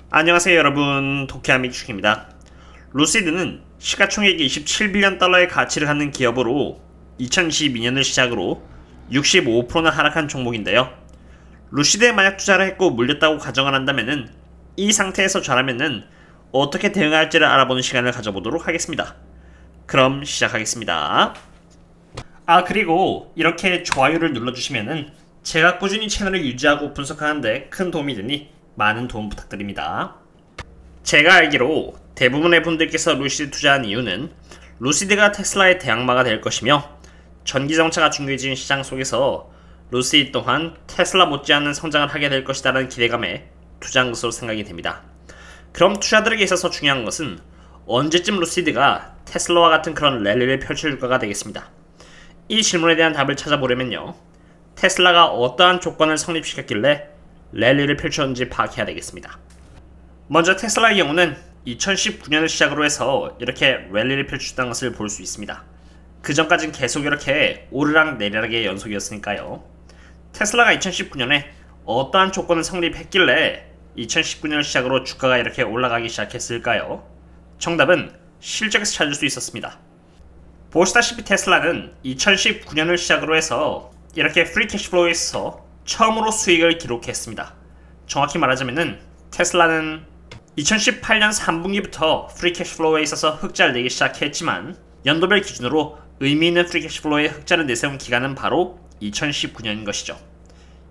안녕하세요 여러분, 도쿄아미축입니다. 루시드는 시가총액 27빌리언 달러의 가치를 갖는 기업으로 2022년을 시작으로 65%나 하락한 종목인데요. 루시드에 만약 투자를 했고 물렸다고 가정을 한다면은 이 상태에서 저라면은 어떻게 대응할지를 알아보는 시간을 가져보도록 하겠습니다. 그럼 시작하겠습니다. 그리고 이렇게 좋아요를 눌러주시면은 제가 꾸준히 채널을 유지하고 분석하는데 큰 도움이 되니 많은 도움 부탁드립니다. 제가 알기로 대부분의 분들께서 루시드 투자한 이유는 루시드가 테슬라의 대항마가 될 것이며 전기자동차가 중요해진 시장 속에서 루시드 또한 테슬라 못지않은 성장을 하게 될 것이라는 기대감에 투자한 것으로 생각이 됩니다. 그럼 투자들에게 있어서 중요한 것은 언제쯤 루시드가 테슬라와 같은 그런 랠리를 펼쳐줄까가 되겠습니다. 이 질문에 대한 답을 찾아보려면요, 테슬라가 어떠한 조건을 성립시켰길래 랠리를 펼쳤는지 파악해야 되겠습니다. 먼저 테슬라의 경우는 2019년을 시작으로 해서 이렇게 랠리를 펼쳤다는 것을 볼 수 있습니다. 그 전까진 계속 이렇게 오르락 내리락의 연속이었으니까요. 테슬라가 2019년에 어떠한 조건을 성립했길래 2019년을 시작으로 주가가 이렇게 올라가기 시작했을까요? 정답은 실적에서 찾을 수 있었습니다. 보시다시피 테슬라는 2019년을 시작으로 해서 이렇게 프리 캐시플로우에서 처음으로 수익을 기록했습니다. 정확히 말하자면은 테슬라는 2018년 3분기부터 프리 캐시플로우에 있어서 흑자를 내기 시작했지만 연도별 기준으로 의미있는 프리 캐시플로우에 흑자를 내세운 기간은 바로 2019년인 것이죠.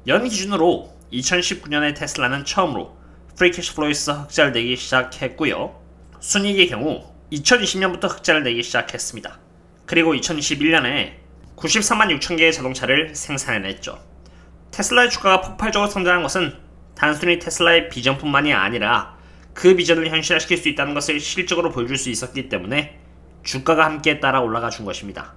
연 기준으로 2019년에 테슬라는 처음으로 프리 캐시플로우에서 흑자를 내기 시작했고요. 순이익의 경우 2020년부터 흑자를 내기 시작했습니다. 그리고 2021년에 93만 6천 개의 자동차를 생산해냈죠. 테슬라의 주가가 폭발적으로 성장한 것은 단순히 테슬라의 비전뿐만이 아니라 그 비전을 현실화시킬 수 있다는 것을 실적으로 보여줄 수 있었기 때문에 주가가 함께 따라 올라가 준 것입니다.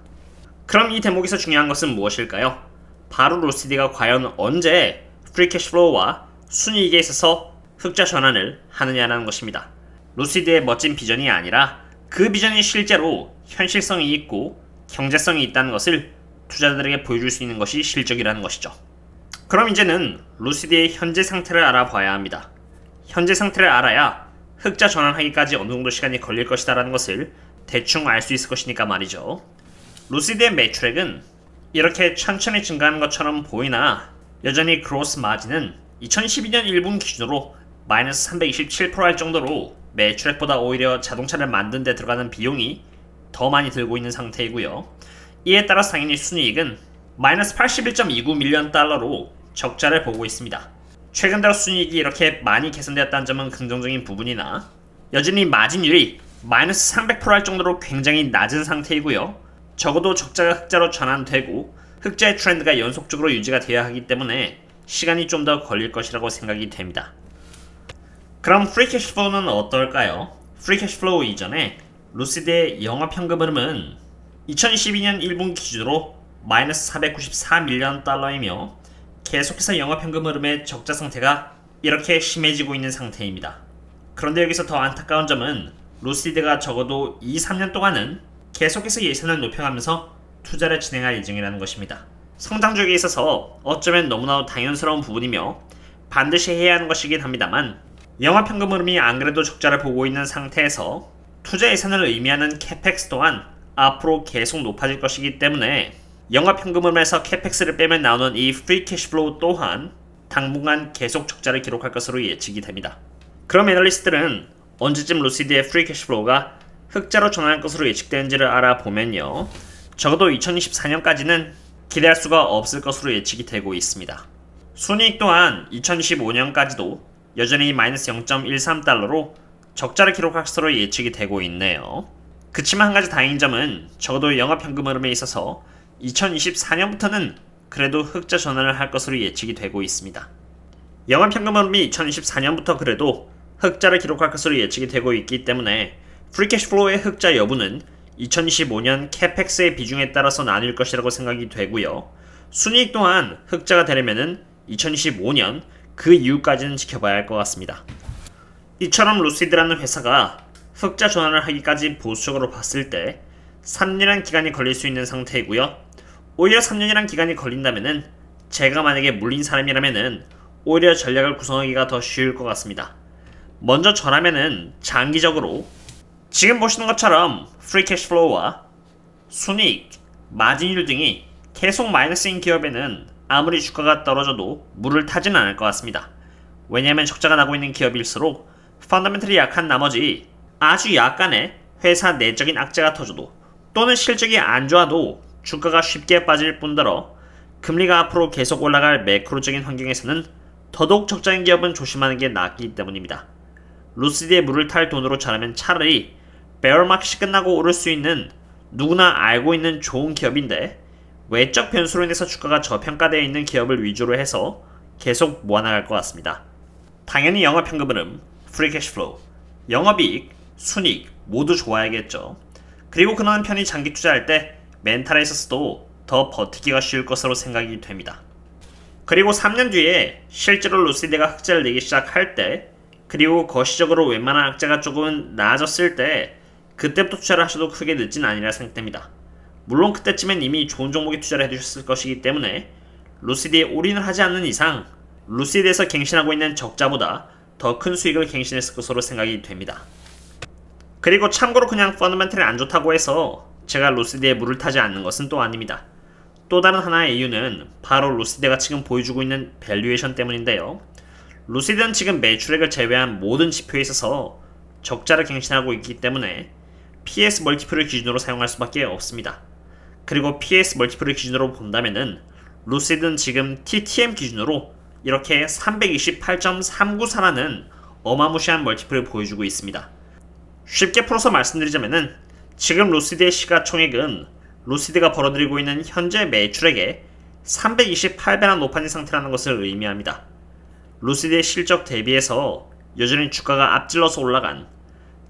그럼 이 대목에서 중요한 것은 무엇일까요? 바로 루시드가 과연 언제 프리 캐시플로우와 순이익에 있어서 흑자 전환을 하느냐라는 것입니다. 루시드의 멋진 비전이 아니라 그 비전이 실제로 현실성이 있고 경제성이 있다는 것을 투자자들에게 보여줄 수 있는 것이 실적이라는 것이죠. 그럼 이제는 루시드의 현재 상태를 알아봐야 합니다. 현재 상태를 알아야 흑자 전환하기까지 어느 정도 시간이 걸릴 것이다라는 것을 대충 알 수 있을 것이니까 말이죠. 루시드의 매출액은 이렇게 천천히 증가하는 것처럼 보이나 여전히 그로스 마진은 2012년 1분 기준으로 마이너스 327%할 정도로 매출액보다 오히려 자동차를 만든 데 들어가는 비용이 더 많이 들고 있는 상태이고요. 이에 따라 당연히 순이익은 마이너스 81.29밀리언 달러로 적자를 보고 있습니다. 최근 들어 순이익이 이렇게 많이 개선되었다는 점은 긍정적인 부분이나 여전히 마진율이 마이너스 300%할 정도로 굉장히 낮은 상태이고요. 적어도 적자가 흑자로 전환되고 흑자의 트렌드가 연속적으로 유지가 되어야 하기 때문에 시간이 좀 더 걸릴 것이라고 생각이 됩니다. 그럼 프리 캐시플로우는 어떨까요? 프리 캐시플로우 이전에 루시드의 영업현금 흐름은 2012년 1분 기준으로 마이너스 494밀리언 달러이며 계속해서 영업현금 흐름의 적자 상태가 이렇게 심해지고 있는 상태입니다. 그런데 여기서 더 안타까운 점은 루시드가 적어도 2-3년 동안은 계속해서 예산을 높여가면서 투자를 진행할 예정이라는 것입니다. 성장주에 있어서 어쩌면 너무나도 당연스러운 부분이며 반드시 해야 하는 것이긴 합니다만 영업현금 흐름이 안 그래도 적자를 보고 있는 상태에서 투자 예산을 의미하는 캐펙스 또한 앞으로 계속 높아질 것이기 때문에 영업현금 흐름에서 캐펙스를 빼면 나오는 이 프리 캐시플로우 또한 당분간 계속 적자를 기록할 것으로 예측이 됩니다. 그럼 애널리스트들은 언제쯤 루시드의 프리 캐시플로우가 흑자로 전환할 것으로 예측되는지를 알아보면요, 적어도 2024년까지는 기대할 수가 없을 것으로 예측이 되고 있습니다. 순이익 또한 2025년까지도 여전히 마이너스 0.13달러로 적자를 기록할 것으로 예측이 되고 있네요. 그치만 한 가지 다행인 점은 적어도 영업현금 흐름에 있어서 2024년부터는 그래도 흑자 전환을 할 것으로 예측이 되고 있습니다. 영업현금 흐름이 2024년부터 그래도 흑자를 기록할 것으로 예측이 되고 있기 때문에 프리 캐시플로우의 흑자 여부는 2025년 캐펙스의 비중에 따라서 나뉠 것이라고 생각이 되고요. 순이익 또한 흑자가 되려면은 2025년 그 이후까지는 지켜봐야 할 것 같습니다. 이처럼 루시드라는 회사가 흑자 전환을 하기까지 보수적으로 봤을 때 3년이란 기간이 걸릴 수 있는 상태이고요. 오히려 3년이란 기간이 걸린다면은 제가 만약에 물린 사람이라면은 오히려 전략을 구성하기가 더 쉬울 것 같습니다. 먼저 저라면은 장기적으로 지금 보시는 것처럼 프리 캐시 플로우와 순이익, 마진율 등이 계속 마이너스인 기업에는 아무리 주가가 떨어져도 물을 타지는 않을 것 같습니다. 왜냐하면 적자가 나고 있는 기업일수록 펀더멘털이 약한 나머지 아주 약간의 회사 내적인 악재가 터져도 또는 실적이 안 좋아도 주가가 쉽게 빠질 뿐더러 금리가 앞으로 계속 올라갈 매크로적인 환경에서는 더더욱 적자인 기업은 조심하는 게 낫기 때문입니다. 루시드의 물을 탈 돈으로 잘하면 차라리 베어마켓이 끝나고 오를 수 있는 누구나 알고 있는 좋은 기업인데 외적 변수로 인해서 주가가 저평가되어 있는 기업을 위주로 해서 계속 모아나갈 것 같습니다. 당연히 영업현금 흐름, 프리 캐시 플로우, 영업이익, 순이익 모두 좋아야겠죠. 그리고 그러는 편이 장기 투자할 때 멘탈에 있어서도 더 버티기가 쉬울 것으로 생각이 됩니다. 그리고 3년 뒤에 실제로 루시드가 흑자를 내기 시작할 때 그리고 거시적으로 웬만한 악재가 조금 나아졌을 때 그때부터 투자를 하셔도 크게 늦진 아니라 생각됩니다. 물론 그때쯤엔 이미 좋은 종목에 투자를 해두셨을 것이기 때문에 루시드에 올인을 하지 않는 이상 루시드에서 갱신하고 있는 적자보다 더 큰 수익을 갱신했을 것으로 생각이 됩니다. 그리고 참고로 그냥 펀더멘털이 안 좋다고 해서 제가 루시드에 물을 타지 않는 것은 또 아닙니다. 또 다른 하나의 이유는 바로 루시드가 지금 보여주고 있는 밸류에이션 때문인데요. 루시드는 지금 매출액을 제외한 모든 지표에 있어서 적자를 갱신하고 있기 때문에 PS 멀티플을 기준으로 사용할 수밖에 없습니다. 그리고 PS 멀티플을 기준으로 본다면은 루시드는 지금 TTM 기준으로 이렇게 328.394라는 어마무시한 멀티플을 보여주고 있습니다. 쉽게 풀어서 말씀드리자면은 지금 루시드의 시가총액은 루시드가 벌어들이고 있는 현재 매출액의 328배나 높아진 상태라는 것을 의미합니다. 루시드의 실적 대비해서 여전히 주가가 앞질러서 올라간,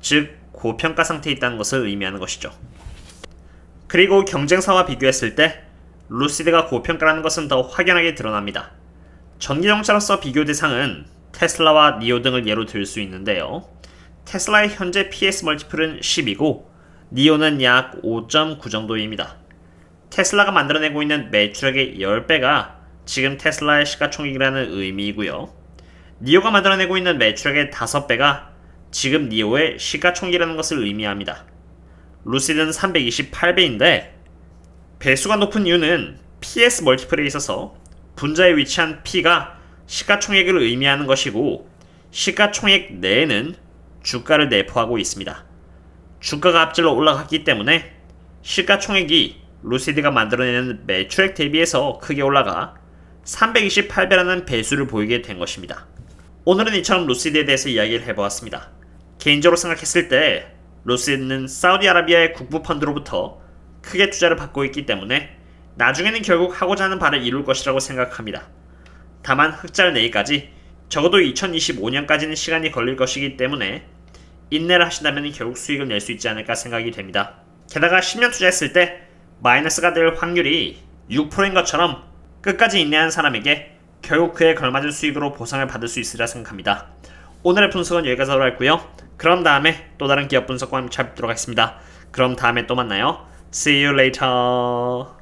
즉 고평가 상태에 있다는 것을 의미하는 것이죠. 그리고 경쟁사와 비교했을 때 루시드가 고평가라는 것은 더 확연하게 드러납니다. 전기자동차로서 비교 대상은 테슬라와 니오 등을 예로 들 수 있는데요. 테슬라의 현재 PS 멀티플은 10이고 니오는 약 5.9 정도입니다. 테슬라가 만들어내고 있는 매출액의 10배가 지금 테슬라의 시가총액이라는 의미이고요. 니오가 만들어내고 있는 매출액의 5배가 지금 니오의 시가총액이라는 것을 의미합니다. 루시드는 328배인데 배수가 높은 이유는 PS 멀티플에 있어서 분자에 위치한 P가 시가총액을 의미하는 것이고 시가총액 내에는 주가를 내포하고 있습니다. 주가가 앞질러 올라갔기 때문에 시가총액이 루시드가 만들어내는 매출액 대비해서 크게 올라가 328배라는 배수를 보이게 된 것입니다. 오늘은 이처럼 루시드에 대해서 이야기를 해보았습니다. 개인적으로 생각했을 때 루시드는 사우디아라비아의 국부 펀드로부터 크게 투자를 받고 있기 때문에 나중에는 결국 하고자 하는 바를 이룰 것이라고 생각합니다. 다만 흑자를 내기까지 적어도 2025년까지는 시간이 걸릴 것이기 때문에 인내를 하신다면 결국 수익을 낼 수 있지 않을까 생각이 됩니다. 게다가 10년 투자했을 때 마이너스가 될 확률이 6%인 것처럼 끝까지 인내한 사람에게 결국 그에 걸맞은 수익으로 보상을 받을 수 있으리라 생각합니다. 오늘의 분석은 여기까지 하도록 하고요. 그럼 다음에 또 다른 기업 분석과 함께 찾도록 하겠습니다. 그럼 다음에 또 만나요. See you later.